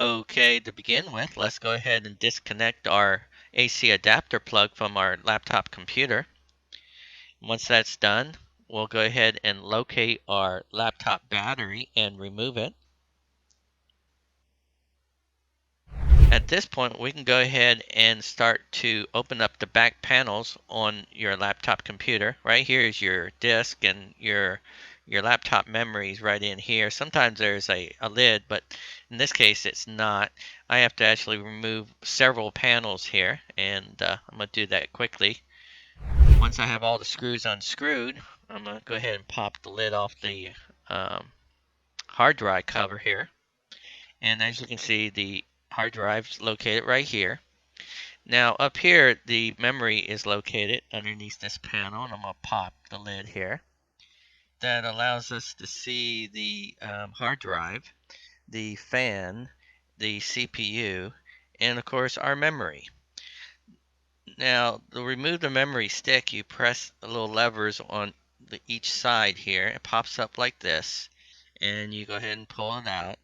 Okay, to begin with, let's go ahead and disconnect our AC adapter plug from our laptop computer. Once that's done, we'll go ahead and locate our laptop battery and remove it. At this point, we can go ahead and start to open up the back panels on your laptop computer. Right here is your disk, and your laptop memory is right in here. Sometimes there's a lid, but in this case it's not. I have to actually remove several panels here, and I'm going to do that quickly. Once I have all the screws unscrewed, I'm going to go ahead and pop the lid off the hard drive cover here. And as you can see, the hard drive's located right here. Now up here, the memory is located underneath this panel, and I'm going to pop the lid here. That allows us to see the hard drive, the fan, the CPU, and of course our memory. Now, to remove the memory stick, you press the little levers on each side here. It pops up like this, and you go ahead and pull it out.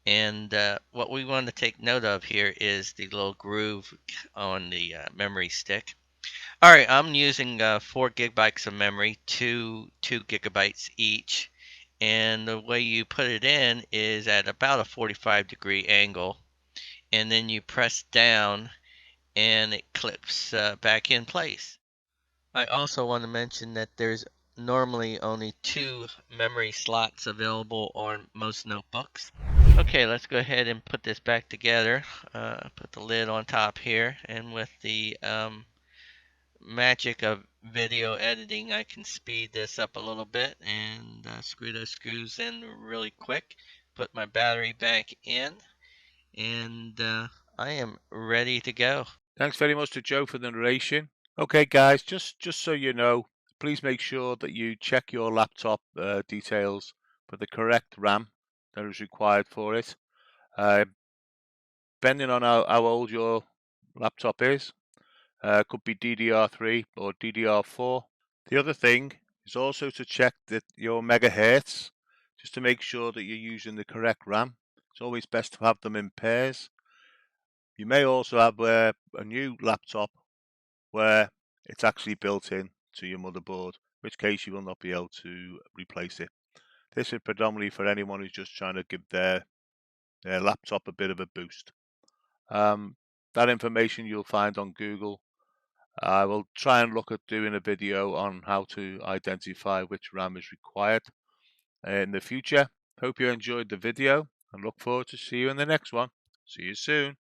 And what we want to take note of here is the little groove on the memory stick. All right, I'm using 4 gigabytes of memory, two gigabytes each. And the way you put it in is at about a 45-degree angle. And then you press down and it clips back in place. I also want to mention that there's normally only 2 memory slots available on most notebooks. Okay, let's go ahead and put this back together. Put the lid on top here, and with the magic of video editing, I can speed this up a little bit and screw those screws in really quick. Put my battery back in, and I am ready to go. Thanks very much to Joe for the narration. Okay, guys, just so you know, please make sure that you check your laptop details for the correct RAM that is required for it. Depending on how old your laptop is, could be DDR3 or DDR4. The other thing is also to check that your megahertz, just to make sure that you're using the correct RAM. It's always best to have them in pairs. You may also have a new laptop where it's actually built in to your motherboard, in which case you will not be able to replace it. This is predominantly for anyone who's just trying to give their laptop a bit of a boost. That information you'll find on Google. I will try and look at doing a video on how to identify which RAM is required in the future. Hope you enjoyed the video and look forward to see you in the next one. See you soon.